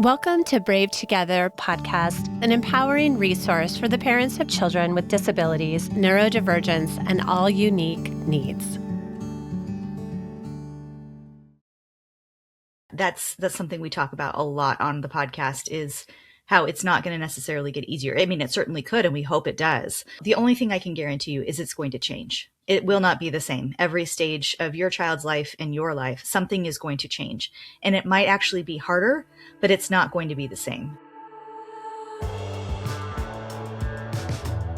Welcome to Brave Together podcast, an empowering resource for the parents of children with disabilities, neurodivergence, and all unique needs. That's something we talk about a lot on the podcast, is how it's not going to necessarily get easier. I mean, it certainly could, and we hope it does. The only thing I can guarantee you is it's going to change. It will not be the same. Every stage of your child's life and your life, something is going to change. And it might actually be harder, but it's not going to be the same.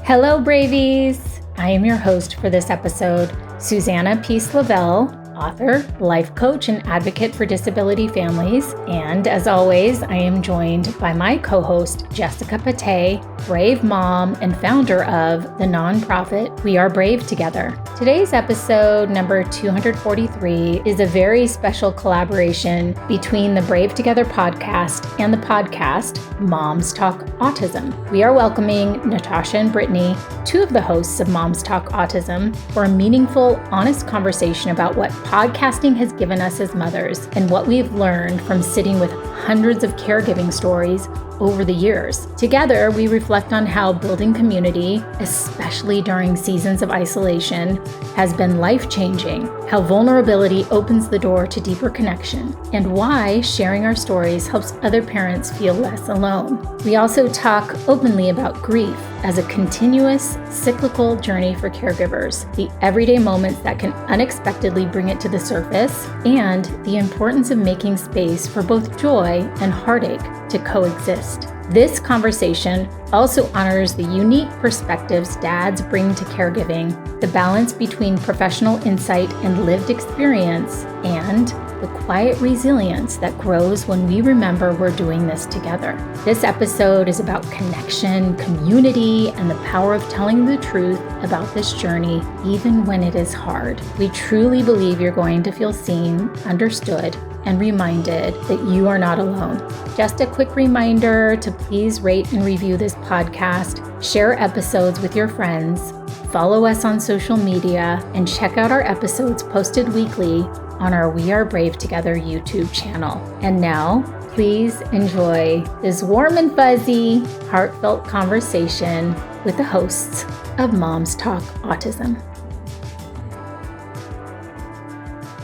Hello, Bravies. I am your host for this episode, Susanna Lovell, author, life coach, and advocate for disability families. And as always, I am joined by my co-host, Jessica Patay, brave mom and founder of the nonprofit We Are Brave Together. Today's episode, number 243, is a very special collaboration between the Brave Together podcast and the podcast Moms Talk Autism. We are welcoming Natasha and Brittney, two of the hosts of Moms Talk Autism, for a meaningful, honest conversation about what podcasting has given us as mothers and what we've learned from sitting with hundreds of caregiving stories over the years. Together, we reflect on how building community, especially during seasons of isolation, has been life-changing, how vulnerability opens the door to deeper connection, and why sharing our stories helps other parents feel less alone. We also talk openly about grief as a continuous, cyclical journey for caregivers, the everyday moments that can unexpectedly bring it to the surface, and the importance of making space for both joy and heartache to coexist. This conversation also honors the unique perspectives dads bring to caregiving, the balance between professional insight and lived experience, and the quiet resilience that grows when we remember we're doing this together. This episode is about connection, community, and the power of telling the truth about this journey, even when it is hard. We truly believe you're going to feel seen, understood, and reminded that you are not alone. Just a quick reminder to please rate and review this podcast, share episodes with your friends, follow us on social media, and check out our episodes posted weekly on our We Are Brave Together YouTube channel. And now, please enjoy this warm and fuzzy, heartfelt conversation with the hosts of Moms Talk Autism.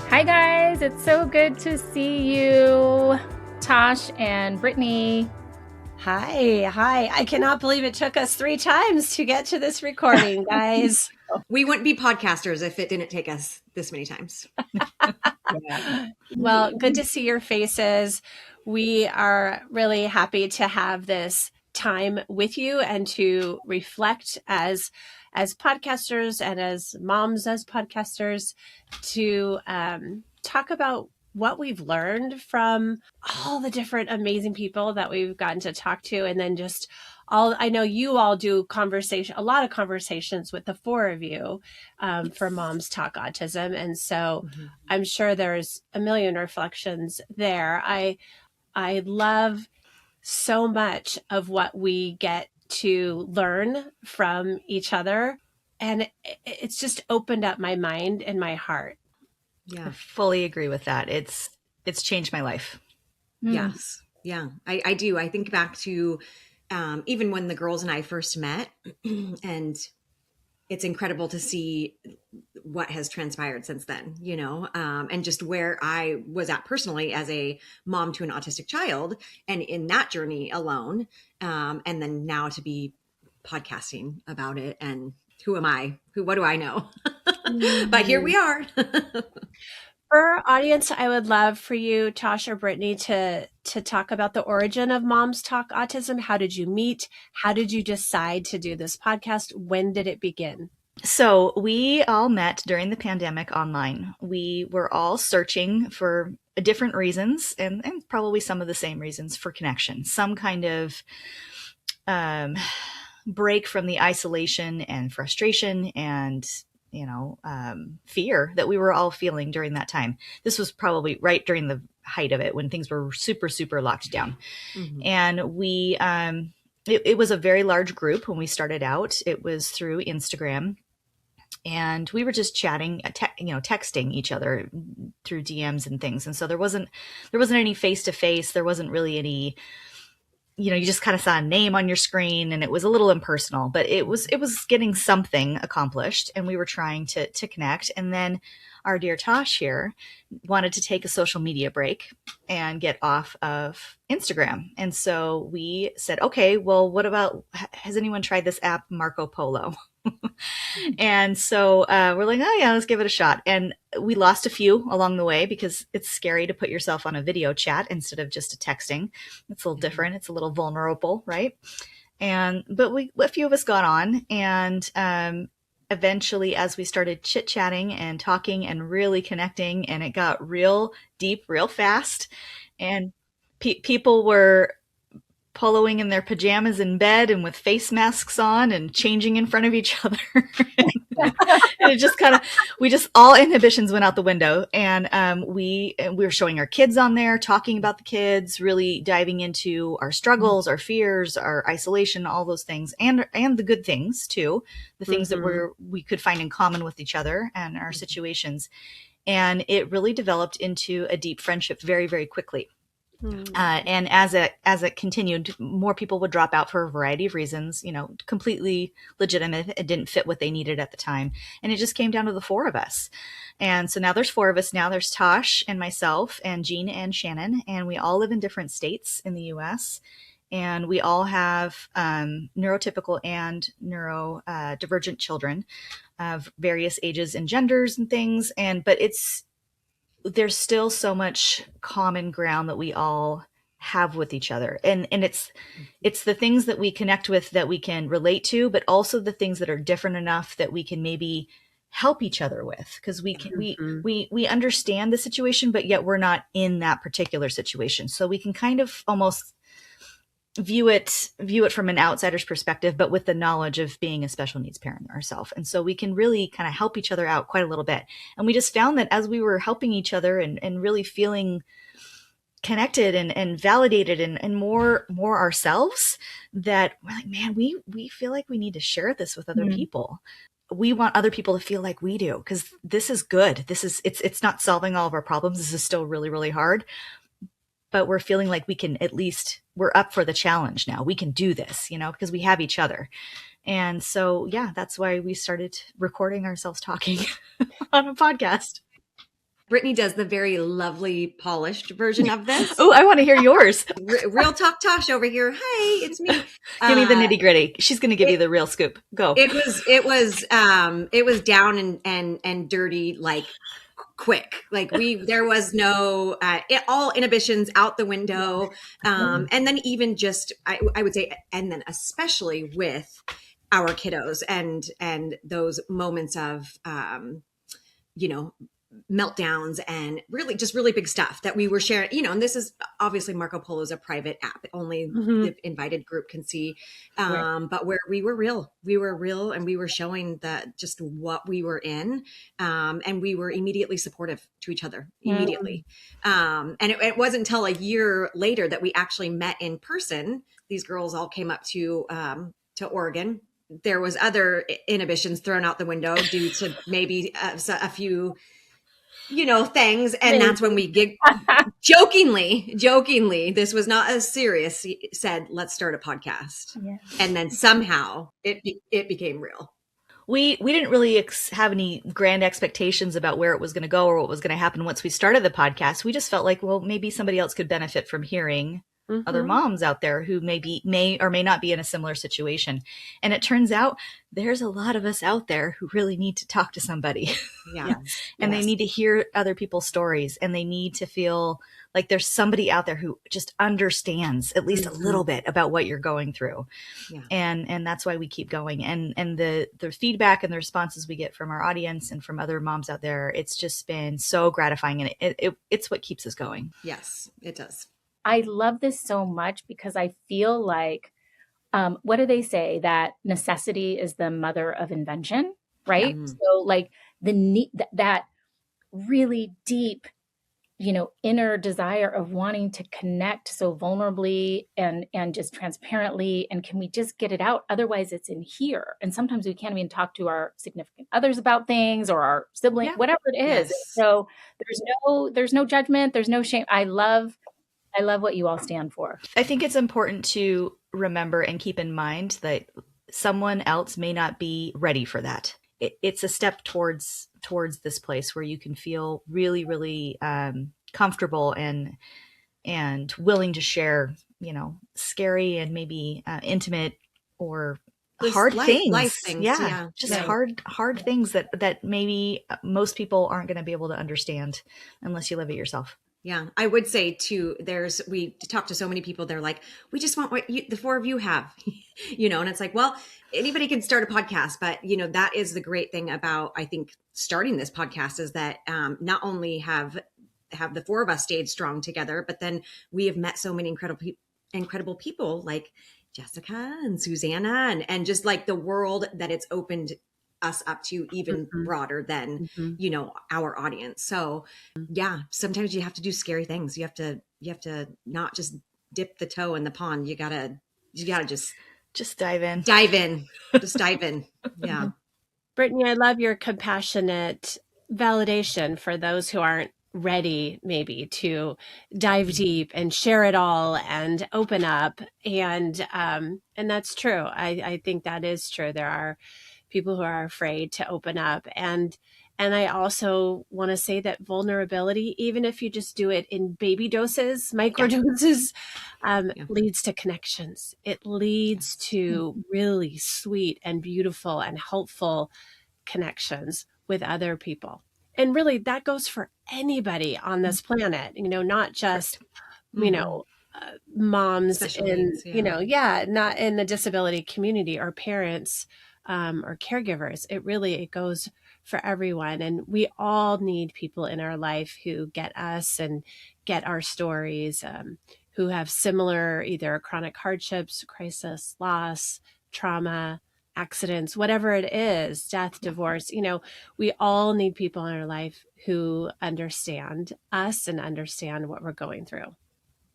Hi guys, it's so good to see you, Tash and Brittney. Hi. I cannot believe it took us 3 times to get to this recording, guys. We wouldn't be podcasters if it didn't take us this many times. Yeah. Well, good to see your faces. We are really happy to have this time with you and to reflect as podcasters and as moms as podcasters to talk about what we've learned from all the different amazing people that we've gotten to talk to. And then just I know you all do a lot of conversations with the 4 of you for Moms Talk Autism. And so I'm sure there's a million reflections there. I love so much of what we get to learn from each other. And it's just opened up my mind and my heart. Yeah, I fully agree with that. It's changed my life. Yes. Yeah, I do. I think back to even when the girls and I first met, and it's incredible to see what has transpired since then, and just where I was at personally as a mom to an autistic child and in that journey alone. And then now to be podcasting about it, and who am I? What do I know? But here we are. For our audience, I would love for you, Tash or Brittney, to talk about the origin of Moms Talk Autism. How did you meet? How did you decide to do this podcast? When did it begin? So we all met during the pandemic online. We were all searching for different reasons and probably some of the same reasons for connection, some kind of break from the isolation and frustration and fear that we were all feeling during that time. This was probably right during the height of it when things were super, super locked down. And we, it was a very large group when we started out. It was through Instagram. and we were just chatting, texting each other through DMs and things. And so there wasn't any face to face. There wasn't really any, you just kind of saw a name on your screen, and it was a little impersonal, but it was getting something accomplished, and we were trying to connect. And then our dear Tash here wanted to take a social media break and get off of Instagram. And so we said, okay, well, what about, has anyone tried this app, Marco Polo? And so we're like, oh yeah, let's give it a shot. And we lost a few along the way because it's scary to put yourself on a video chat instead of just a texting. It's a little different. It's a little vulnerable, right? But a few of us got on, and eventually, as we started chit-chatting and talking and really connecting, and it got real deep, real fast, and people were poloing in their pajamas in bed and with face masks on and changing in front of each other. And it just all inhibitions went out the window. And we were showing our kids on there, talking about the kids, really diving into our struggles, our fears, our isolation, all those things, and the good things too, the things that we could find in common with each other and our situations. And it really developed into a deep friendship very, very quickly. And as it continued, more people would drop out for a variety of reasons, completely legitimate. It didn't fit what they needed at the time. And it just came down to the four of us. And so now there's four of us. Now there's Tash and myself and Jean and Shannon. And we all live in different states in the US. And we all have neurotypical and neurodivergent children of various ages and genders and things. But there's still so much common ground that we all have with each other. And it's the things that we connect with that we can relate to, but also the things that are different enough that we can maybe help each other with, because we understand the situation, but yet we're not in that particular situation. So we can kind of almost view it from an outsider's perspective, but with the knowledge of being a special needs parent ourselves. And so we can really kind of help each other out quite a little bit. And we just found that as we were helping each other and really feeling connected and validated and more ourselves, that we're like, man, we feel like we need to share this with other people. We want other people to feel like we do, because this is good. It's not solving all of our problems. This is still really, really hard. But we're feeling like we're up for the challenge now. We can do this, because we have each other. And so, yeah, that's why we started recording ourselves talking on a podcast. Brittney does the very lovely polished version of this. Oh, I want to hear yours. Real talk Tosh over here. Hey, it's me. Give me the nitty gritty. She's going to give you the real scoop. Go. It was down and dirty, like quick. Like there was no all inhibitions out the window. And then even just I would say, and then especially with our kiddos and those moments of meltdowns and really big stuff that we were sharing, and this is obviously Marco Polo is a private app. Only the invited group can see. But where we were real and we were showing just what we were in. And we were immediately supportive to each other immediately. And it wasn't until a year later that we actually met in person. These girls all came up to Oregon. There was other inhibitions thrown out the window due to maybe a few things. And that's when we jokingly, this was not as serious, said, let's start a podcast. Yeah. And then somehow it became real. We didn't really have any grand expectations about where it was going to go or what was going to happen once we started the podcast. We just felt like, well, maybe somebody else could benefit from hearing other moms out there who may or may not be in a similar situation. And it turns out there's a lot of us out there who really need to talk to somebody. Yeah. And they need to hear other people's stories, and they need to feel like there's somebody out there who just understands at least a little bit about what you're going through. Yeah. And that's why we keep going. And the feedback and the responses we get from our audience and from other moms out there, it's just been so gratifying, and it's what keeps us going. Yes, it does. I love this so much because I feel like, what do they say? That necessity is the mother of invention, right? So like the need, that really deep inner desire of wanting to connect so vulnerably and just transparently. And can we just get it out? Otherwise it's in here. And sometimes we can't even talk to our significant others about things, or our sibling, whatever it is. Yes. So there's no judgment. There's no shame. I love what you all stand for. I think it's important to remember and keep in mind that someone else may not be ready for that. It's a step towards this place where you can feel really, really comfortable and willing to share, scary and maybe intimate or hard things. Life things. Yeah. Just hard things that maybe most people aren't going to be able to understand unless you live it yourself. Yeah, I would say too, we talk to so many people, they're like, we just want what the four of you have, and it's like, well, anybody can start a podcast, but that is the great thing about, I think, starting this podcast is that not only have the four of us stayed strong together, but then we have met so many incredible people like Jessica and Susanna and just like the world that it's opened us up to even broader than, our audience. So yeah, sometimes you have to do scary things. You have to not just dip the toe in the pond. You gotta just dive in. Just dive in. Yeah. Brittney, I love your compassionate validation for those who aren't ready maybe to dive deep and share it all and open up. And that's true. I think that is true. There are people who are afraid to open up. And I also want to say that vulnerability, even if you just do it in baby doses, micro doses, leads to connections. It leads to really sweet and beautiful and helpful connections with other people. And really that goes for anybody on this planet, not just, moms Special in, needs, not in the disability community or parents or caregivers. It goes for everyone. And we all need people in our life who get us and get our stories, who have similar either chronic hardships, crisis, loss, trauma, accidents, whatever it is, death, divorce. We all need people in our life who understand us and understand what we're going through.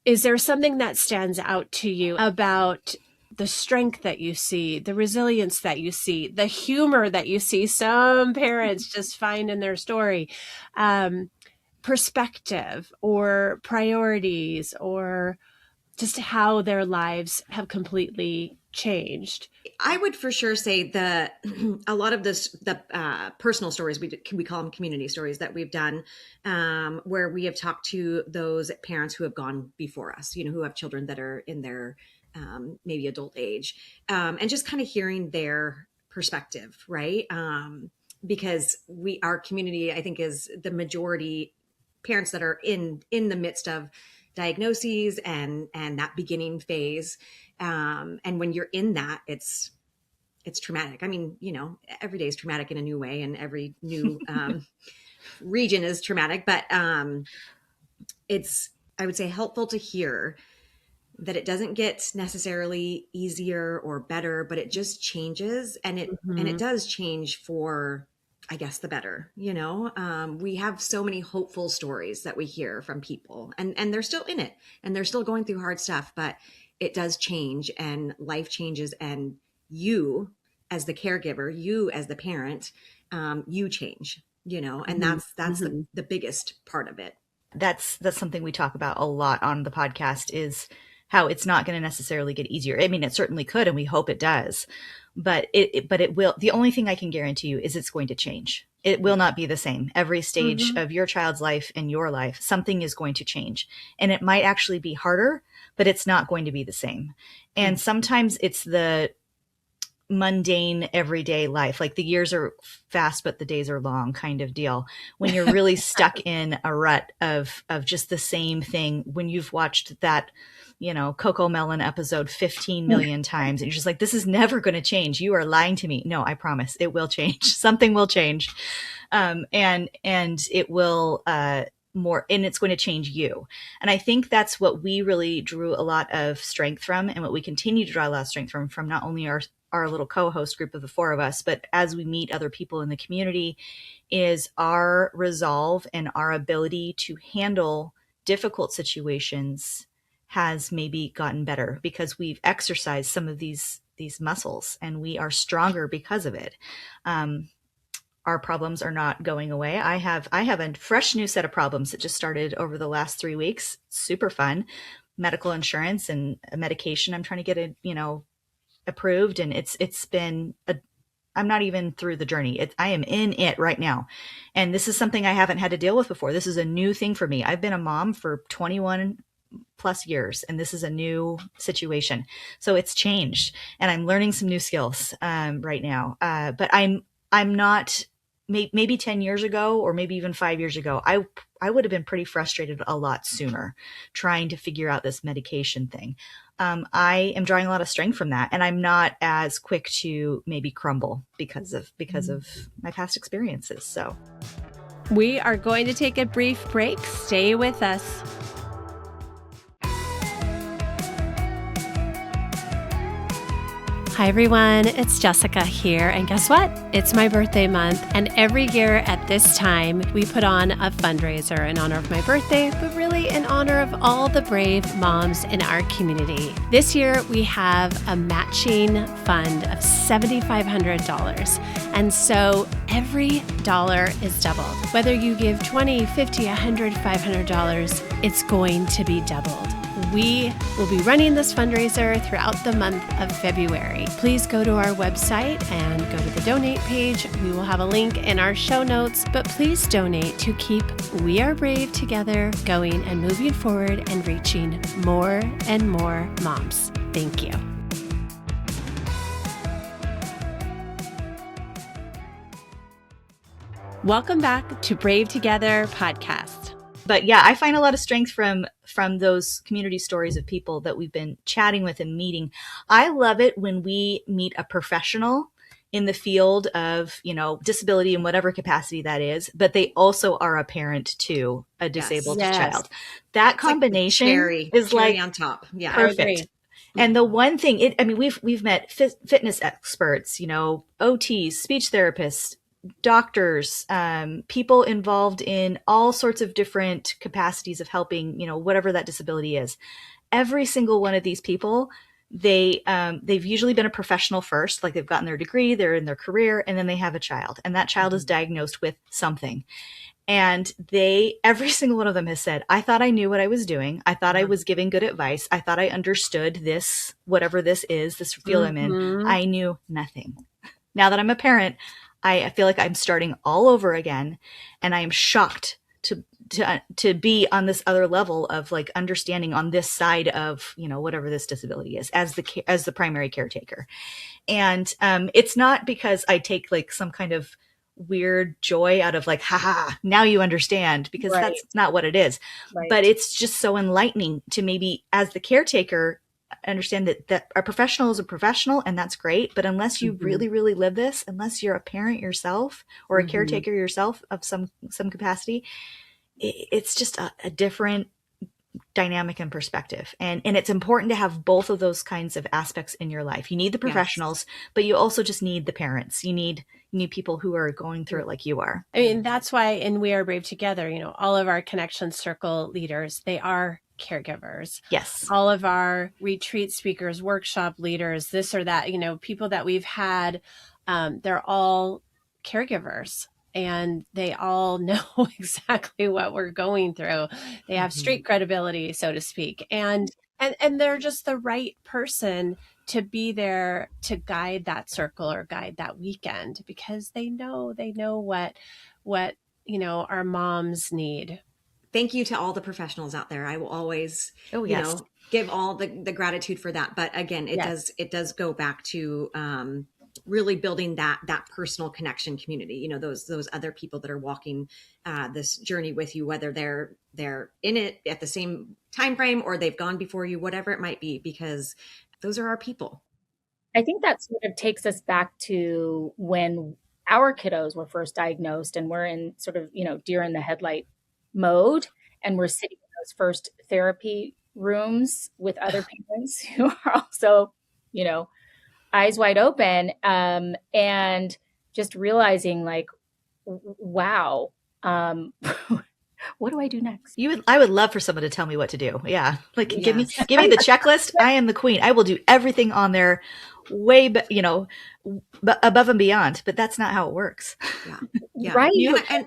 Is there something that stands out to you about the strength that you see, the resilience that you see, the humor that you see some parents just find in their story, perspective or priorities, or just how their lives have completely changed? I would for sure say a lot of the personal stories, we call them community stories that we've done, where we have talked to those parents who have gone before us, who have children that are in their maybe adult age, and just kind of hearing their perspective, right? Because our community, I think, is the majority parents that are in the midst of diagnoses and that beginning phase. And when you're in that, it's traumatic. I mean, every day is traumatic in a new way, and every new region is traumatic, but it's, I would say, helpful to hear that it doesn't get necessarily easier or better, but it just changes, and it does change for, I guess, the better. We have so many hopeful stories that we hear from people, and they're still in it, and they're still going through hard stuff, but it does change, and life changes, and you as the caregiver, you as the parent, you change, and that's the biggest part of it. That's something we talk about a lot on the podcast, is how it's not going to necessarily get easier. I mean, it certainly could, and we hope it does, but it will. The only thing I can guarantee you is it's going to change. It will not be the same. Every stage of your child's life and your life, something is going to change, and it might actually be harder, but it's not going to be the same. And sometimes it's the mundane everyday life, like the years are fast but the days are long kind of deal, when you're really stuck in a rut of just the same thing, when you've watched that Coco Melon episode 15 million times, and you're just like, this is never going to change. You are lying to me. No, I promise it will change. Something will change. And it will more, and it's going to change you. And I think that's what we really drew a lot of strength from, and what we continue to draw a lot of strength from not only our little co-host group of the four of us, but as we meet other people in the community, is our resolve and our ability to handle difficult situations has maybe gotten better because we've exercised some of these muscles and we are stronger because of it. Our problems are not going away. I have a fresh new set of problems that just started over the last 3 weeks. Super fun. Medical insurance and a medication I'm trying to get approved, and it's been I'm not even through the journey. I am in it right now. And this is something I haven't had to deal with before. This is a new thing for me. I've been a mom for 21 plus years, and this is a new situation. So it's changed, and I'm learning some new skills right now. But I'm not, maybe 10 years ago or maybe even 5 years ago, I would have been pretty frustrated a lot sooner trying to figure out this medication thing. I am drawing a lot of strength from that, and I'm not as quick to maybe crumble because of my past experiences. So we are going to take a brief break. Stay with us. Hi everyone, it's Jessica here, and guess what? It's my birthday month, and every year at this time, we put on a fundraiser in honor of my birthday, but really in honor of all the brave moms in our community. This year, we have a matching fund of $7,500, and so every dollar is doubled. Whether you give $20, $50, $100, $500, it's going to be doubled. We will be running this fundraiser throughout the month of February. Please go to our website and go to the donate page. We will have a link in our show notes, but please donate to keep We Are Brave together going and moving forward and reaching more and more moms. Thank you. Welcome back to Brave Together podcast. But yeah, I find a lot of strength from those community stories of people that we've been chatting with and meeting. I love it when we meet a professional in the field of, disability in whatever capacity that is, but they also are a parent to a disabled child. That combination is cherry on top. Yeah, perfect. And the one thing, we've met fitness experts, OTs, speech therapists, doctors, people involved in all sorts of different capacities of helping, whatever that disability is. Every single one of these people, they've usually been a professional first, like they've gotten their degree, they're in their career, and then they have a child, and that child is diagnosed with something. And every single one of them has said, I thought I knew what I was doing. I thought I was giving good advice. I thought I understood this, whatever this is, this field I'm in. I knew nothing. Now that I'm a parent, I feel like I'm starting all over again, and I am shocked to be on this other level of like understanding on this side of, whatever this disability is as the primary caretaker. And it's not because I take like some kind of weird joy out of like, haha, now you understand, because that's not what it is. But it's just so enlightening to maybe as the caretaker understand that a professional is a professional, and that's great. But unless you really, really live this, unless you're a parent yourself or a caretaker yourself of some capacity, it's just a different dynamic and perspective. And it's important to have both of those kinds of aspects in your life. You need the professionals, but you also just need the parents. You need people who are going through it like you are. I mean, that's why in We Are Brave Together, all of our Connection Circle leaders, they are caregivers. Yes. All of our retreat speakers, workshop leaders, this or that, people that we've had, they're all caregivers, and they all know exactly what we're going through. They have street credibility, so to speak. And they're just the right person to be there to guide that circle or guide that weekend, because they know what our moms need. Thank you to all the professionals out there. I will always, give all the gratitude for that. But again, it does go back to really building that personal connection community. Those other people that are walking this journey with you, whether they're in it at the same time frame or they've gone before you, whatever it might be, because those are our people. I think that sort of takes us back to when our kiddos were first diagnosed, and we're in sort of deer in the headlight mode, and we're sitting in those first therapy rooms with other parents who are also eyes wide open, and just realizing like, wow, what do I do next? I would love for someone to tell me what to do. Yeah. Like, give me the checklist. I am the queen. I will do everything on there above and beyond, but that's not how it works. Yeah. Right. And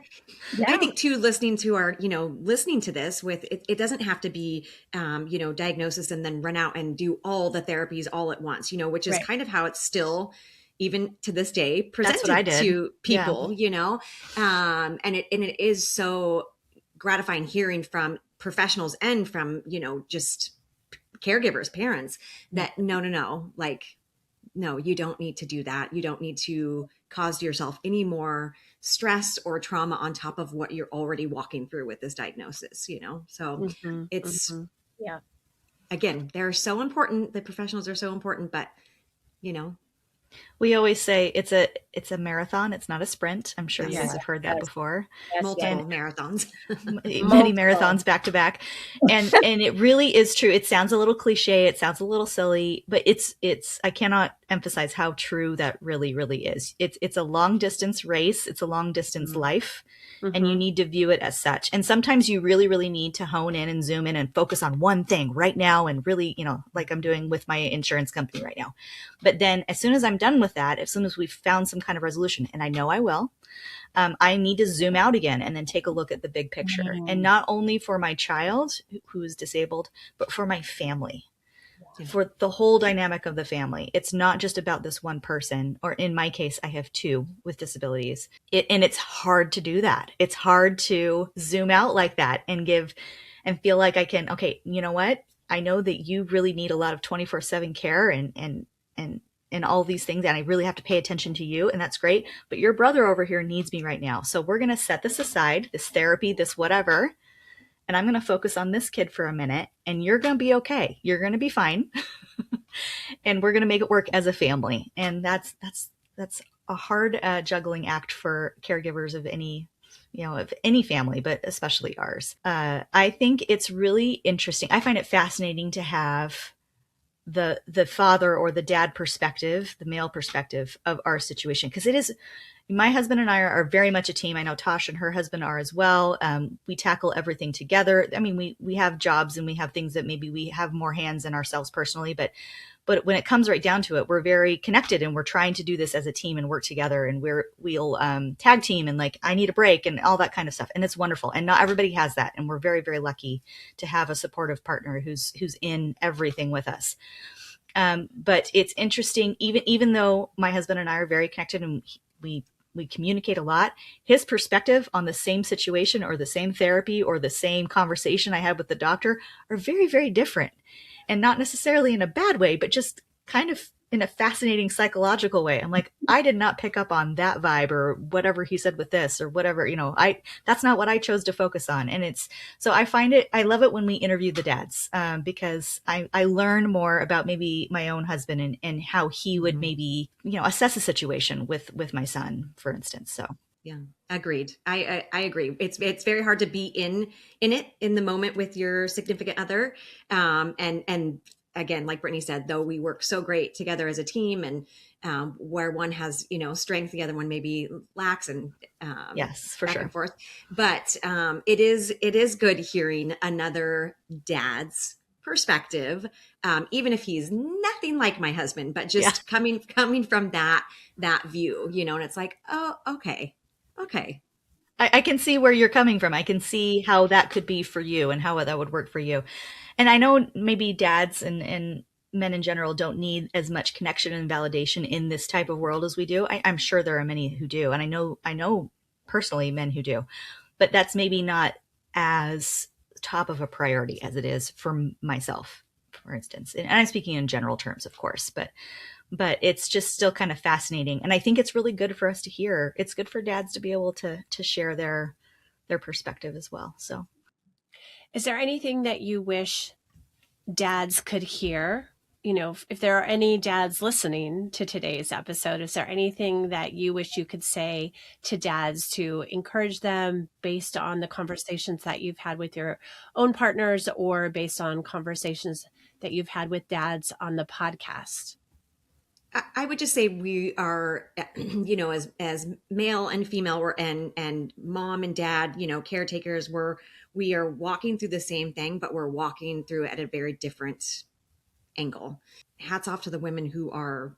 I think too, listening to this with it doesn't have to be, diagnosis and then run out and do all the therapies all at once, which is kind of how it's still, even to this day, presented to people, and it is so gratifying hearing from professionals and from, just caregivers, parents, that no, like, no, you don't need to do that. You don't need to cause yourself any more stress or trauma on top of what you're already walking through with this diagnosis, So it's, again, they're so important. The professionals are so important, but, we always say it's a marathon. It's not a sprint. I'm sure you guys have heard that before. Multiple marathons, many marathons back to back. And it really is true. It sounds a little cliche. It sounds a little silly, but I cannot emphasize how true that really, really is. It's a long distance race. It's a long distance life. And you need to view it as such. And sometimes you really, really need to hone in and zoom in and focus on one thing right now. And really, like I'm doing with my insurance company right now. But then as soon as I'm done with that, as soon as we've found some kind of resolution, and I know I will, I need to zoom out again and then take a look at the big picture. And not only for my child who is disabled, but for my family. For the whole dynamic of the family. It's not just about this one person, or in my case, I have two with disabilities. And it's hard to do that. It's hard to zoom out like that and feel like I can, okay, you know what? I know that you really need a lot of 24/7 care and all these things, and I really have to pay attention to you, and that's great. But your brother over here needs me right now. So we're going to set this aside, this therapy, this whatever, and I'm going to focus on this kid for a minute, and you're going to be okay. You're going to be fine. And we're going to make it work as a family. And that's a hard juggling act for caregivers of any family, but especially ours. I think it's really interesting. I find it fascinating to have the father or the dad perspective, the male perspective of our situation. Because it is, my husband and I are very much a team. I know Tash and her husband are as well. We tackle everything together. I mean, we have jobs and we have things that maybe we have more hands in ourselves personally, but when it comes right down to it, we're very connected and we're trying to do this as a team and work together, and we'll tag team and like, I need a break and all that kind of stuff. And it's wonderful. And not everybody has that. And we're very, very lucky to have a supportive partner who's in everything with us. But it's interesting, even though my husband and I are very connected and we communicate a lot, his perspective on the same situation or the same therapy or the same conversation I had with the doctor are very, very different. And not necessarily in a bad way, but just kind of in a fascinating psychological way. I'm like, I did not pick up on that vibe or whatever he said with this or whatever, that's not what I chose to focus on. And so I love it when we interview the dads, because I learn more about maybe my own husband and how he would maybe, assess a situation with my son, for instance. So. Yeah, agreed. I agree. It's very hard to be in the moment with your significant other. And again, like Brittney said, though we work so great together as a team, and where one has, strength, the other one maybe lacks, and yes, for back sure. and forth. But it is good hearing another dad's perspective, even if he's nothing like my husband, but just coming from that view, and it's like, oh, okay. I can see where you're coming from. I can see how that could be for you and how that would work for you. And I know maybe dads and men in general don't need as much connection and validation in this type of world as we do. I'm sure there are many who do. And I know personally men who do, but that's maybe not as top of a priority as it is for myself, for instance. And I'm speaking in general terms, of course, but it's just still kind of fascinating. And I think it's really good for us to hear. It's good for dads to be able to share their perspective as well. So, is there anything that you wish dads could hear? If there are any dads listening to today's episode, is there anything that you wish you could say to dads to encourage them based on the conversations that you've had with your own partners or based on conversations that you've had with dads on the podcast? I would just say we are, as male and female, and mom and dad, caretakers, we are walking through the same thing, but we're walking through it at a very different angle. Hats off to the women who are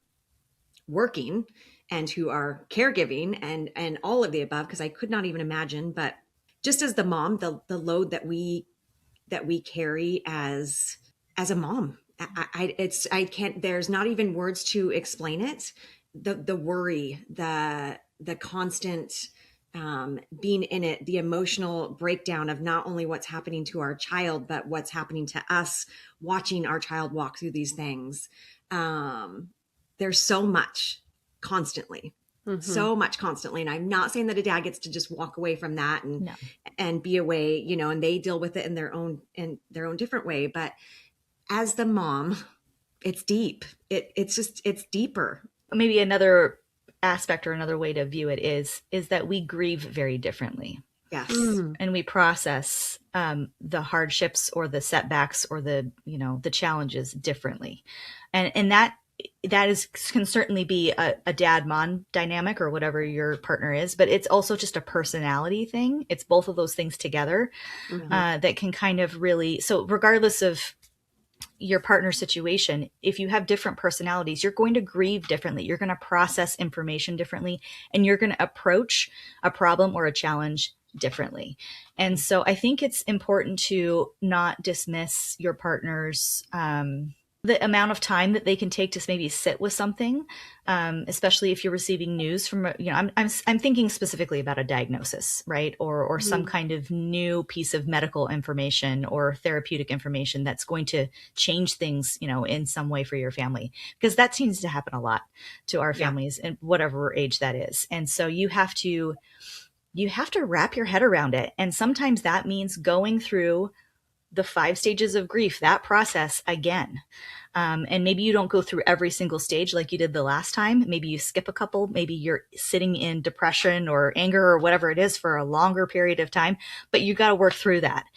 working and who are caregiving and all of the above, because I could not even imagine. But just as the mom, the load that we carry as a mom, I can't, there's not even words to explain it. The worry, the constant being in it, the emotional breakdown of not only what's happening to our child, but what's happening to us watching our child walk through these things. There's so much constantly. So much constantly. And I'm not saying that a dad gets to just walk away from that and be away, and they deal with it in their own different way. But as the mom, it's deep. It's deeper. Maybe another aspect or another way to view it is that we grieve very differently. Yes. And we process the hardships or the setbacks or the challenges differently. And that can certainly be a dad-mom dynamic or whatever your partner is, but it's also just a personality thing. It's both of those things together that can kind of really, so regardless of your partner situation, if you have different personalities, you're going to grieve differently. You're going to process information differently, and you're going to approach a problem or a challenge differently. And so I think it's important to not dismiss your partner's the amount of time that they can take to maybe sit with something, especially if you're receiving news from, I'm thinking specifically about a diagnosis, right? Or some kind of new piece of medical information or therapeutic information that's going to change things, in some way for your family, because that seems to happen a lot to our families in whatever age that is. And so you have to wrap your head around it. And sometimes that means going through the 5 stages of grief, that process again. And maybe you don't go through every single stage like you did the last time. Maybe you skip a couple. Maybe you're sitting in depression or anger or whatever it is for a longer period of time, but you got to work through that.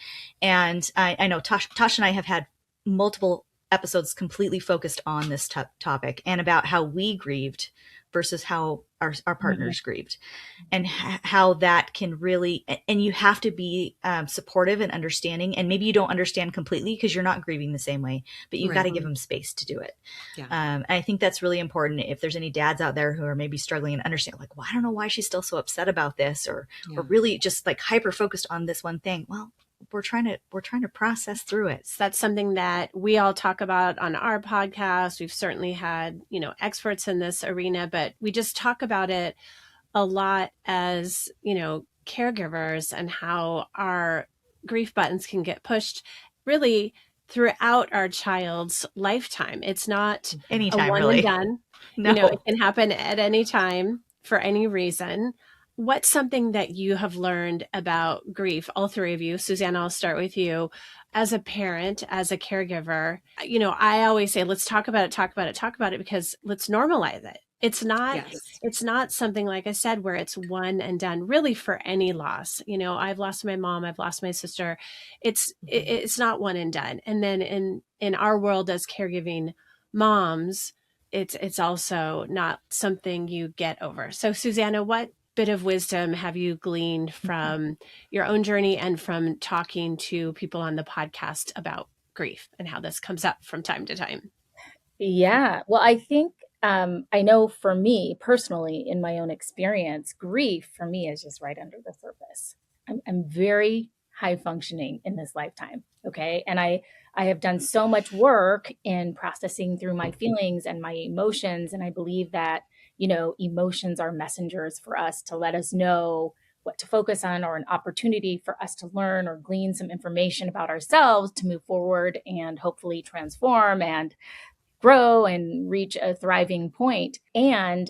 And I know Tash and I have had multiple episodes completely focused on this topic and about how we grieved versus how our partners grieved, and how that can really, and you have to be supportive and understanding. And maybe you don't understand completely because you're not grieving the same way, but you've got to give them space to do it. And I think that's really important. If there's any dads out there who are maybe struggling and understand, like, well, I don't know why she's still so upset about this, or really just like hyper focused on this one thing. Well, we're trying to process through it. So that's something that we all talk about on our podcast. We've certainly had, experts in this arena, but we just talk about it a lot as, caregivers, and how our grief buttons can get pushed really throughout our child's lifetime. It's not anytime, a one really. and done. No. It can happen at any time for any reason. What's something that you have learned about grief, all three of you? Susanna, I'll start with you. As a parent, as a caregiver, I always say, let's talk about it, because let's normalize it. It's not something, like I said, where it's one and done, really, for any loss. I've lost my mom, I've lost my sister. It's not one and done. And then in our world as caregiving moms, it's also not something you get over. So Susanna, what bit of wisdom have you gleaned from your own journey and from talking to people on the podcast about grief and how this comes up from time to time? Yeah, well, I think I know for me personally, in my own experience, grief for me is just right under the surface. I'm very high functioning in this lifetime. Okay. And I have done so much work in processing through my feelings and my emotions. And I believe that, emotions are messengers for us to let us know what to focus on, or an opportunity for us to learn or glean some information about ourselves to move forward and hopefully transform and grow and reach a thriving point. And,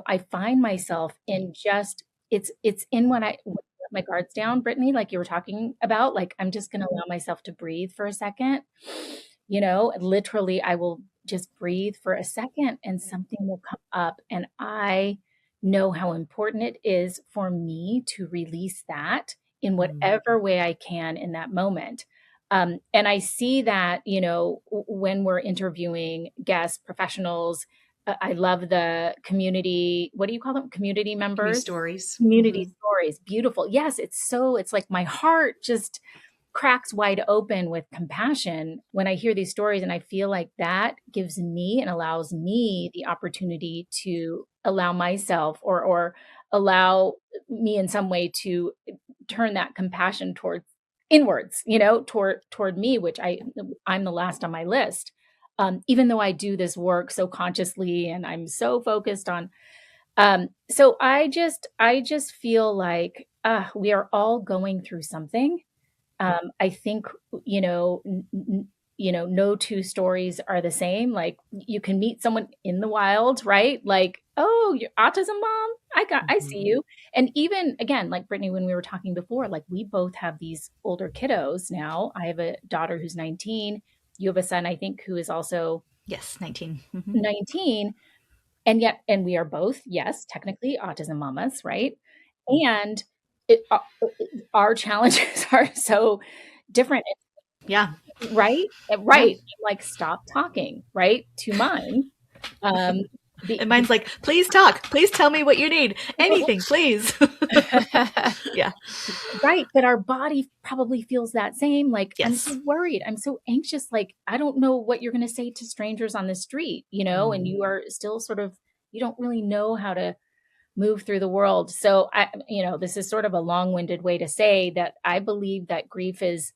I find myself in it's in when I let my guards down, Brittney, like you were talking about, like, I'm just going to allow myself to breathe for a second. Literally, I will just breathe for a second and something will come up. And I know how important it is for me to release that in whatever way I can in that moment. And I see that, when we're interviewing guests, professionals, I love the community. What do you call them? Community members? Stories. Community stories. Beautiful. Yes. It's like my heart just cracks wide open with compassion when I hear these stories. And I feel like that gives me and allows me the opportunity to allow myself or allow me in some way to turn that compassion towards inwards, toward me, which I'm the last on my list. Even though I do this work so consciously and I'm so focused on, so I just feel like we are all going through something. I think, no two stories are the same. Like you can meet someone in the wild, right? Like, oh, you're autism mom. I see you. And even again, like Brittney, when we were talking before, like we both have these older kiddos now. I have a daughter who's 19. You have a son, I think, who is also Yes, 19. 19. And we are both, yes, technically autism mamas, right? And our challenges are so different. Yeah. Right. Right. Like stop talking, right? To mine. And mine's like, please talk. Please tell me what you need. Anything, please. Yeah. Right. But our body probably feels that same. Like, Yes. I'm so worried. I'm so anxious. Like, I don't know what you're going to say to strangers on the street, and you are still sort of, you don't really know how to move through the world. So this is sort of a long-winded way to say that I believe that grief is,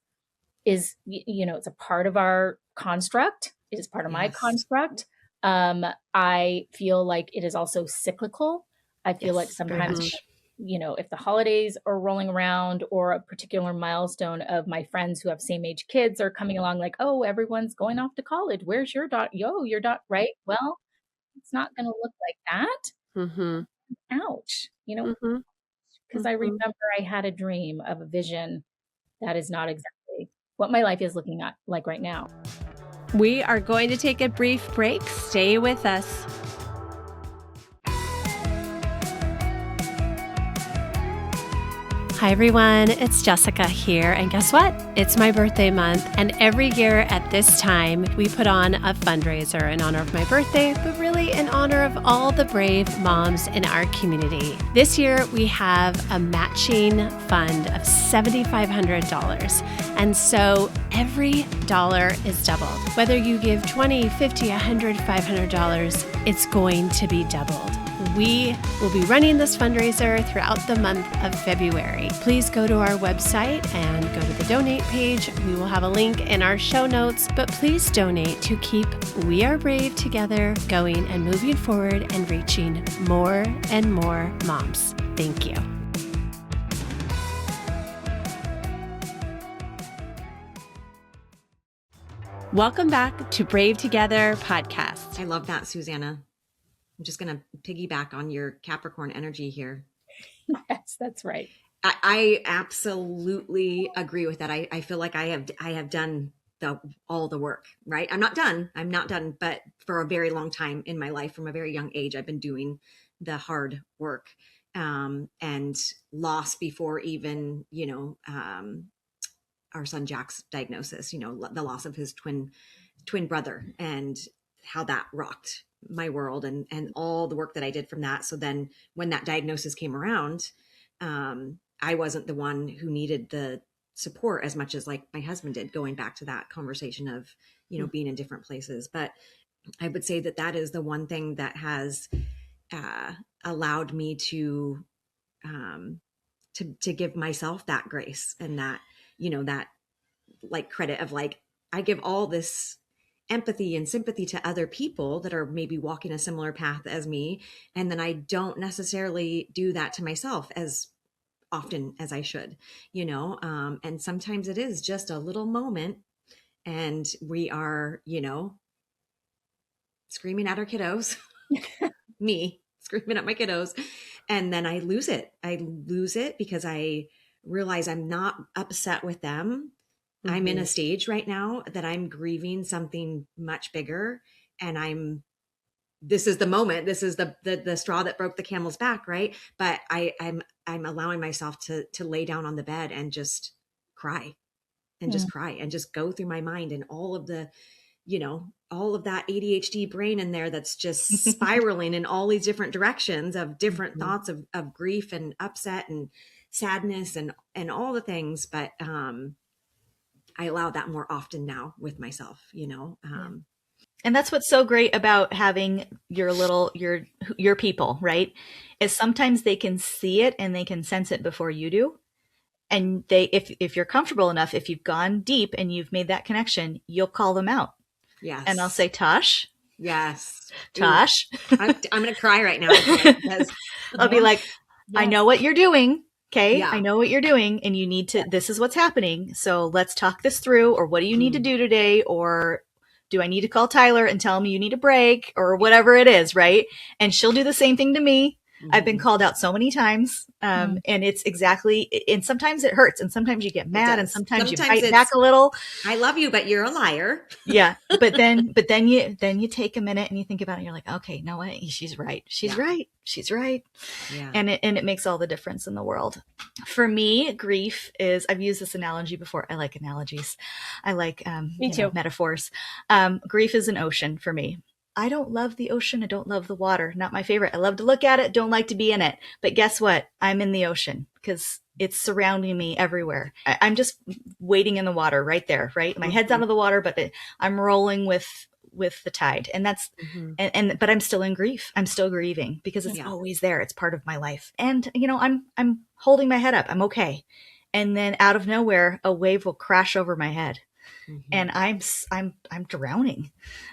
it's a part of our construct. It is part of my construct. I feel like it is also cyclical. I feel like sometimes, if the holidays are rolling around or a particular milestone of my friends who have same age kids are coming along, like, oh, everyone's going off to college. Where's your daughter? Your daughter, right? Well, it's not going to look like that. Ouch, because I remember I had a dream of a vision that is not exactly what my life is looking at like right now. We are going to take a brief break. Stay with us. Hi everyone, it's Jessica here, and guess what? It's my birthday month, and every year at this time, we put on a fundraiser in honor of my birthday, but really in honor of all the brave moms in our community. This year, we have a matching fund of $7,500, and so every dollar is doubled. Whether you give $20, $50, $100, $500, it's going to be doubled. We will be running this fundraiser throughout the month of February. Please go to our website and go to the donate page. We will have a link in our show notes, but please donate to keep We Are Brave together going and moving forward and reaching more and more moms. Thank you. Welcome back to Brave Together podcast. I love that, Susanna. I'm just going to piggyback on your Capricorn energy here. Yes, that's right. I absolutely agree with that. I feel like I have done all the work, right? I'm not done, but for a very long time in my life, from a very young age, I've been doing the hard work, and loss before even, our son Jack's diagnosis, the loss of his twin brother and how that rocked my world and all the work that I did from that. So then when that diagnosis came around, I wasn't the one who needed the support as much as like my husband did, going back to that conversation of, being in different places. But I would say that is the one thing that has allowed me to give myself that grace and that, that like credit of like, I give all this empathy and sympathy to other people that are maybe walking a similar path as me. And then I don't necessarily do that to myself as often as I should, and sometimes it is just a little moment and we are, screaming at our kiddos, me screaming at my kiddos. And then I lose it. Because I realize I'm not upset with them. Mm-hmm. I'm in a stage right now that I'm grieving something much bigger, and this is the moment. This is the straw that broke the camel's back, right? But I'm allowing myself to lay down on the bed and just cry, and just cry and just go through my mind and all of the, all of that ADHD brain in there that's just spiraling in all these different directions of different thoughts of grief and upset and sadness and all the things. But I allow that more often now with myself, you know. And that's what's so great about having your people, right? Is sometimes they can see it and they can sense it before you do. And if you're comfortable enough, if you've gone deep and you've made that connection, you'll call them out. Yes. And I'll say, Tash. Yes. Tash. I'm going to cry right now. Because I'll be like, I know what you're doing. Okay. Yeah. I know what you're doing and you need to, this is what's happening. So let's talk this through, or what do you need to do today? Or do I need to call Tyler and tell him you need a break, or whatever it is. Right. And she'll do the same thing to me. I've been called out so many times. And it's exactly, and sometimes it hurts and sometimes you get mad and sometimes you fight back a little. I love you, but you're a liar. Yeah. But then you take a minute and you think about it and you're like, okay, you know what? She's right. She's right. She's right. Yeah. And it makes all the difference in the world. For me, grief is, I've used this analogy before. I like analogies. I like, me too. Metaphors. Grief is an ocean for me. I don't love the ocean. I don't love the water. Not my favorite. I love to look at it. Don't like to be in it. But guess what? I'm in the ocean because it's surrounding me everywhere. I'm just wading in the water right there, right? My head's out of the water, but I'm rolling with the tide. And that's, but I'm still in grief. I'm still grieving because it's always there. It's part of my life. And, I'm holding my head up. I'm okay. And then out of nowhere, a wave will crash over my head. And I'm drowning,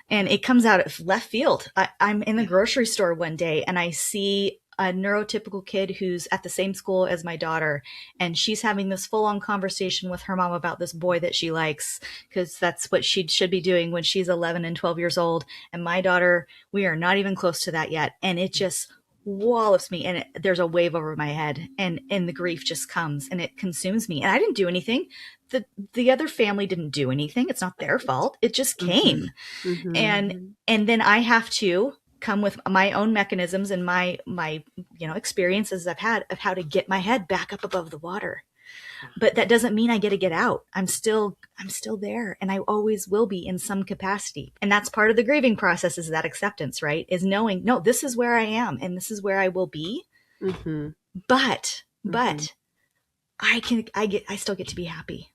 and it comes out of left field. I'm in the grocery store one day and I see a neurotypical kid who's at the same school as my daughter. And she's having this full on conversation with her mom about this boy that she likes, because that's what she should be doing when she's 11 and 12 years old. And my daughter, we are not even close to that yet. And it just wallops me, and there's a wave over my head, and the grief just comes and it consumes me. And I didn't do anything. The other family didn't do anything. It's not their fault. It just came. And then I have to come with my own mechanisms and my experiences I've had of how to get my head back up above the water. But that doesn't mean I get to get out. I'm still there, and I always will be in some capacity. And that's part of the grieving process, is that acceptance, right? Is knowing, no, this is where I am and this is where I will be. But I still get to be happy.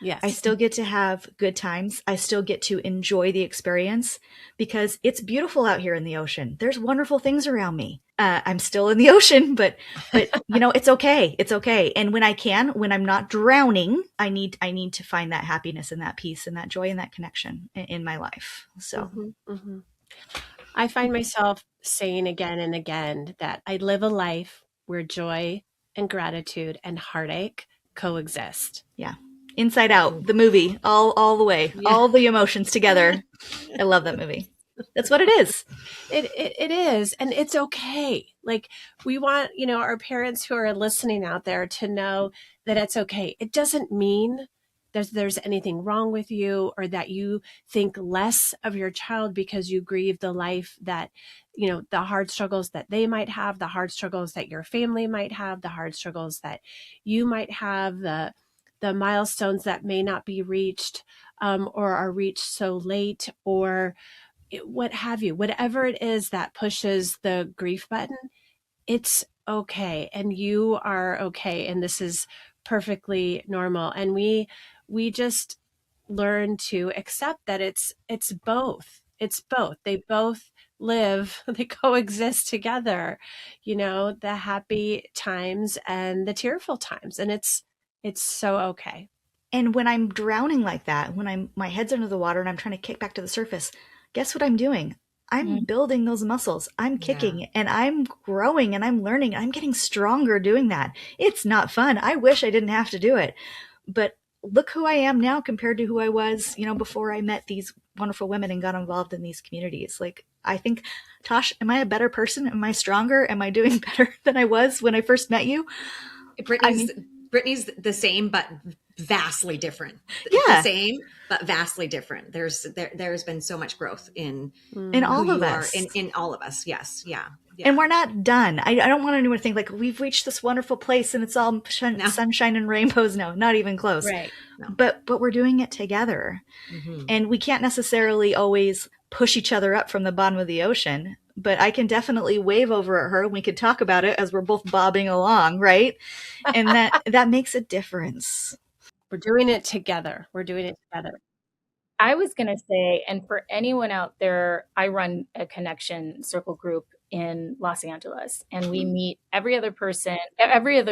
Yes. I still get to have good times. I still get to enjoy the experience because it's beautiful out here in the ocean. There's wonderful things around me. I'm still in the ocean, but it's okay. It's okay. And when I'm not drowning, I need to find that happiness and that peace and that joy and that connection in my life. So I find myself saying again and again that I live a life where joy and gratitude and heartache coexist. Yeah. Inside Out, the movie, all the way, all the emotions together. I love that movie. That's what it is. It is. And it's okay. Like, we want, our parents who are listening out there to know that it's okay. It doesn't mean there's anything wrong with you, or that you think less of your child because you grieve the life that, the hard struggles that they might have, the hard struggles that your family might have, the hard struggles that you might have, the milestones that may not be reached, or are reached so late, or what have you. Whatever it is that pushes the grief button, it's okay. And you are okay. And this is perfectly normal. And we just learn to accept that it's both. It's both. They both live, they coexist together, the happy times and the tearful times. And it's so okay. And when I'm drowning like that, when my head's under the water and I'm trying to kick back to the surface, guess what I'm doing? I'm building those muscles. I'm kicking and I'm growing and I'm learning. I'm getting stronger doing that. It's not fun. I wish I didn't have to do it. But look who I am now compared to who I was, before I met these wonderful women and got involved in these communities. Like, I think, Tosh, am I a better person? Am I stronger? Am I doing better than I was when I first met you? Brittney's the same, but vastly different. Yeah. The same, but vastly different. There's been so much growth in all of us. In all of us. Yes. Yeah. And we're not done. I don't want anyone to think like we've reached this wonderful place and it's all sunshine and rainbows. No, not even close. Right. No. But we're doing it together. And we can't necessarily always push each other up from the bottom of the ocean. But I can definitely wave over at her. We could talk about it as we're both bobbing along, right? And that makes a difference. We're doing it together. I was going to say, and for anyone out there, I run a connection circle group in Los Angeles, and we meet every other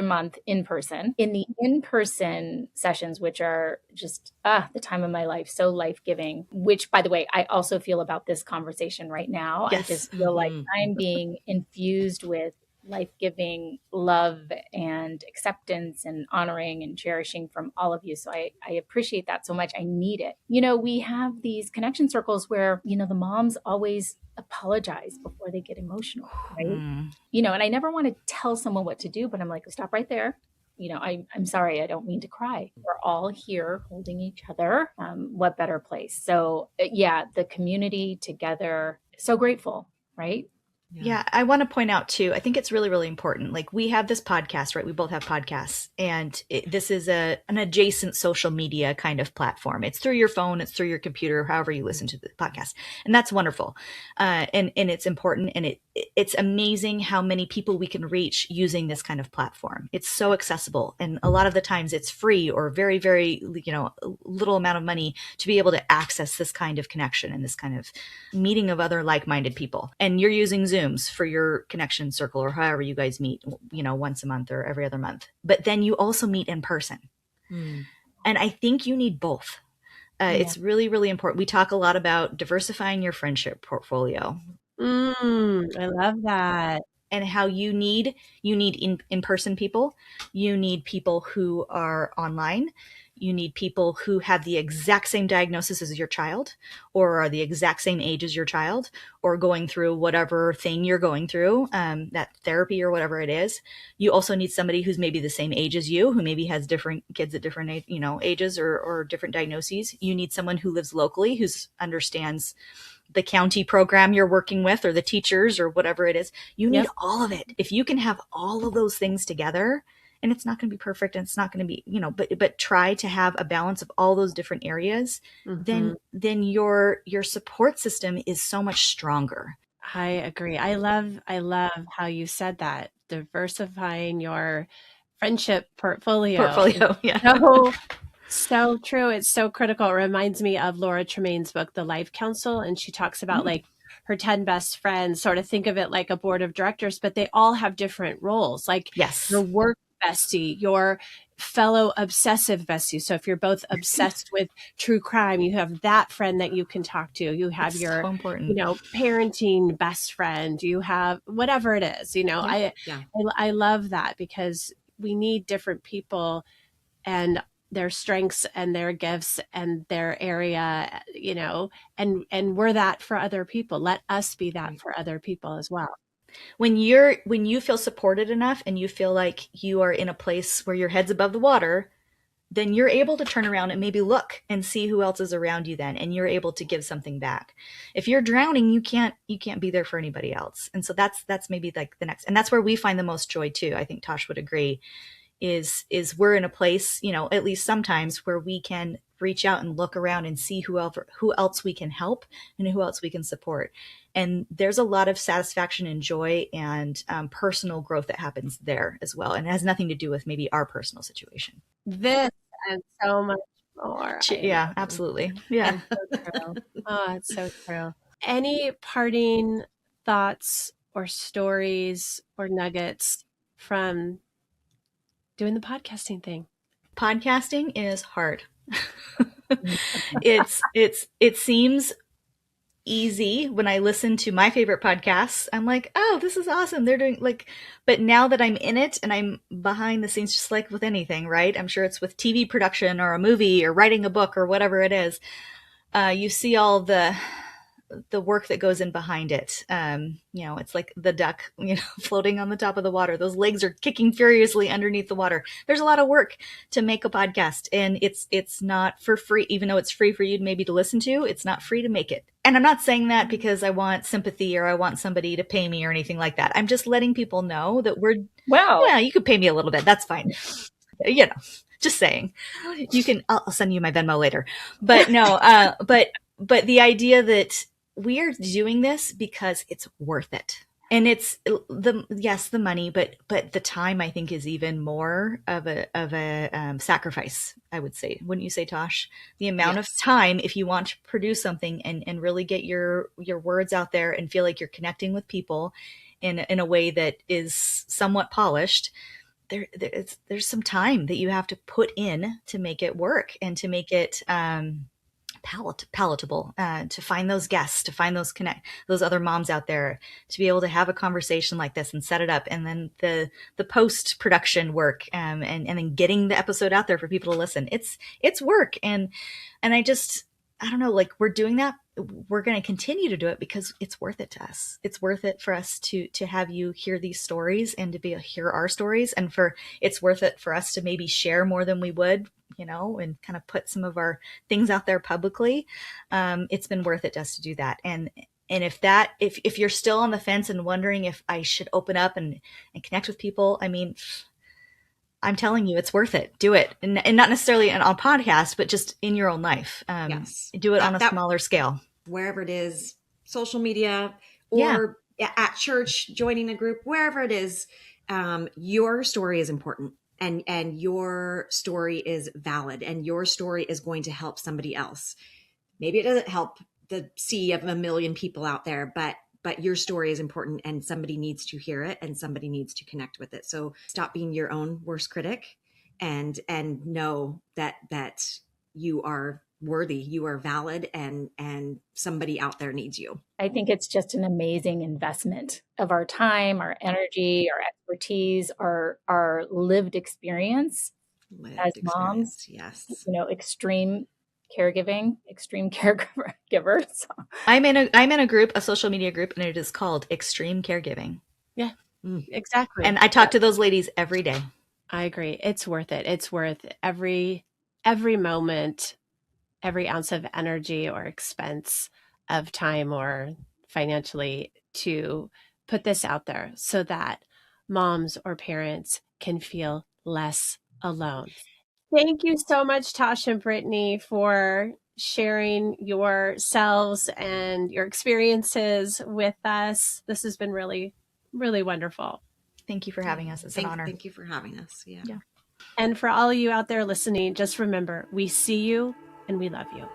month in person. In the in-person sessions, which are just the time of my life, so life-giving, which, by the way, I also feel about this conversation right now. Yes. I just feel like I'm being infused with life-giving love and acceptance and honoring and cherishing from all of you. So I appreciate that so much. I need it. We have these connection circles where, the moms always apologize before they get emotional, right? And I never want to tell someone what to do, but I'm like, stop right there. I'm sorry, I don't mean to cry. We're all here holding each other. What better place? So the community together, so grateful, right? Yeah, I want to point out too, I think it's really, really important. Like we have this podcast, right? We both have podcasts, and this is an adjacent social media kind of platform. It's through your phone, it's through your computer, however you listen to the podcast. And that's wonderful. And it's important. And it's amazing how many people we can reach using this kind of platform. It's so accessible. And a lot of the times it's free or very, very, little amount of money to be able to access this kind of connection and this kind of meeting of other like-minded people. And you're using Zooms for your connection circle or however you guys meet, once a month or every other month. But then you also meet in person. And I think you need both. It's really, really important. We talk a lot about diversifying your friendship portfolio. I love that. And how you need in-person people. You need people who are online. You need people who have the exact same diagnosis as your child, or are the exact same age as your child, or going through whatever thing you're going through, that therapy or whatever it is. You also need somebody who's maybe the same age as you, who maybe has different kids at different ages or different diagnoses. You need someone who lives locally, who understands the county program you're working with, or the teachers, or whatever it is. You need all of it. If you can have all of those things together, and it's not going to be perfect, and it's not going to be, but try to have a balance of all those different areas, then your support system is so much stronger. I agree. I love how you said that, diversifying your friendship portfolio. Yeah. So true. It's so critical. It reminds me of Laura Tremaine's book, The Life Council. And she talks about like her 10 best friends, sort of think of it like a board of directors, but they all have different roles. Like your work bestie, your fellow obsessive bestie. So if you're both obsessed with true crime, you have that friend that you can talk to. You have your, parenting best friend. You have whatever it is, I love that, because we need different people and their strengths and their gifts and their area, and we're that for other people. Let us be that for other people as well. When you feel supported enough and you feel like you are in a place where your head's above the water, then you're able to turn around and maybe look and see who else is around you then, and you're able to give something back. If you're drowning, you can't be there for anybody else. And so that's maybe like the next, and that's where we find the most joy too. I think Tash would agree. Is we're in a place, at least sometimes, where we can reach out and look around and see who else we can help and who else we can support. And there's a lot of satisfaction and joy and personal growth that happens there as well. And it has nothing to do with maybe our personal situation. This and so much more. Yeah, absolutely. Yeah. It's so true. Oh, it's so true. Any parting thoughts or stories or nuggets from doing the podcasting thing? Podcasting is hard. It seems easy when I listen to my favorite podcasts. I'm like, oh, this is awesome. They're doing but now that I'm in it and I'm behind the scenes, just like with anything, right? I'm sure it's with TV production or a movie or writing a book or whatever it is. You see all the the work that goes in behind it. It's like the duck, floating on the top of the water. Those legs are kicking furiously underneath the water. There's a lot of work to make a podcast, and it's not for free, even though it's free for you maybe to listen to. It's not free to make it. And I'm not saying that because I want sympathy or I want somebody to pay me or anything like that. I'm just letting people know that you could pay me a little bit. That's fine. Just saying. I'll send you my Venmo later. But no, but the idea that we are doing this because it's worth it. And it's the money, but the time, I think, is even more of a sacrifice, I would say. Wouldn't you say, Tosh? The amount of time, if you want to produce something and really get your words out there and feel like you're connecting with people in a way that is somewhat polished, there's some time that you have to put in to make it work and to make it palatable, to find those guests, to find those other moms out there, to be able to have a conversation like this and set it up, and then the post production work, and then getting the episode out there for people to listen. It's work, and I don't know, like, we're doing that. We're going to continue to do it because it's worth it to us. It's worth it for us to have you hear these stories and to hear our stories, and it's worth it for us to maybe share more than we would, and kind of put some of our things out there publicly. It's been worth it to us to do that. And if you're still on the fence and wondering if I should open up and connect with people, I mean, I'm telling you, it's worth it. Do it. And not necessarily on a podcast, but just in your own life. Do it on a smaller scale. Wherever it is, social media, or at church, joining a group, wherever it is, your story is important, and your story is valid, and your story is going to help somebody else. Maybe it doesn't help the sea of a million people out there, but your story is important, and somebody needs to hear it, and somebody needs to connect with it. So stop being your own worst critic, and know that you are worthy, you are valid, and somebody out there needs you. I think it's just an amazing investment of our time, our energy, our expertise, our lived experience as moms. Yes. Extreme caregiving, extreme caregivers. I'm in a group, a social media group, and it is called Extreme Caregiving. Yeah, exactly. And I talk to those ladies every day. I agree. It's worth it. It's worth every moment, every ounce of energy or expense of time or financially to put this out there so that moms or parents can feel less alone. Thank you so much, Tash and Brittney, for sharing yourselves and your experiences with us. This has been really, really wonderful. Thank you for having us. It's an honor. Thank you for having us. Yeah. And for all of you out there listening, just remember, we see you and we love you.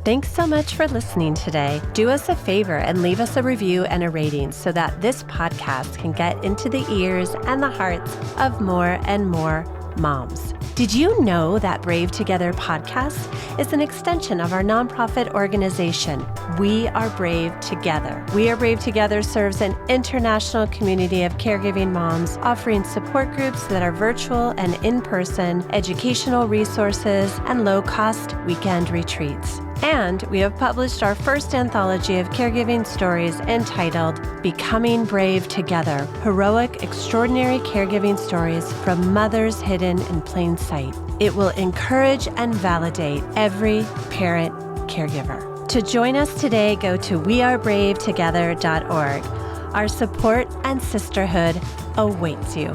Thanks so much for listening today. Do us a favor and leave us a review and a rating so that this podcast can get into the ears and the hearts of more and more moms. Did you know that Brave Together podcast is an extension of our nonprofit organization, We Are Brave Together? We Are Brave Together serves an international community of caregiving moms, offering support groups that are virtual and in-person, educational resources, and low-cost weekend retreats. And we have published our first anthology of caregiving stories entitled Becoming Brave Together, Heroic, Extraordinary Caregiving Stories from Mothers Hidden in Plain Sight. It will encourage and validate every parent caregiver. To join us today, go to wearebravetogether.org. Our support and sisterhood awaits you.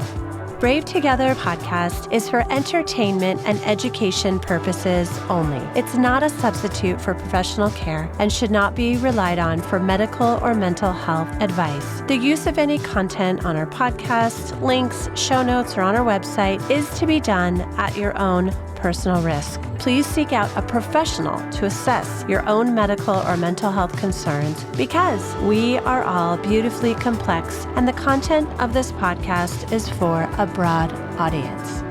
Brave Together podcast is for entertainment and education purposes only. It's not a substitute for professional care and should not be relied on for medical or mental health advice. The use of any content on our podcast, links, show notes, or on our website is to be done at your own personal risk. Please seek out a professional to assess your own medical or mental health concerns, because we are all beautifully complex and the content of this podcast is for a broad audience.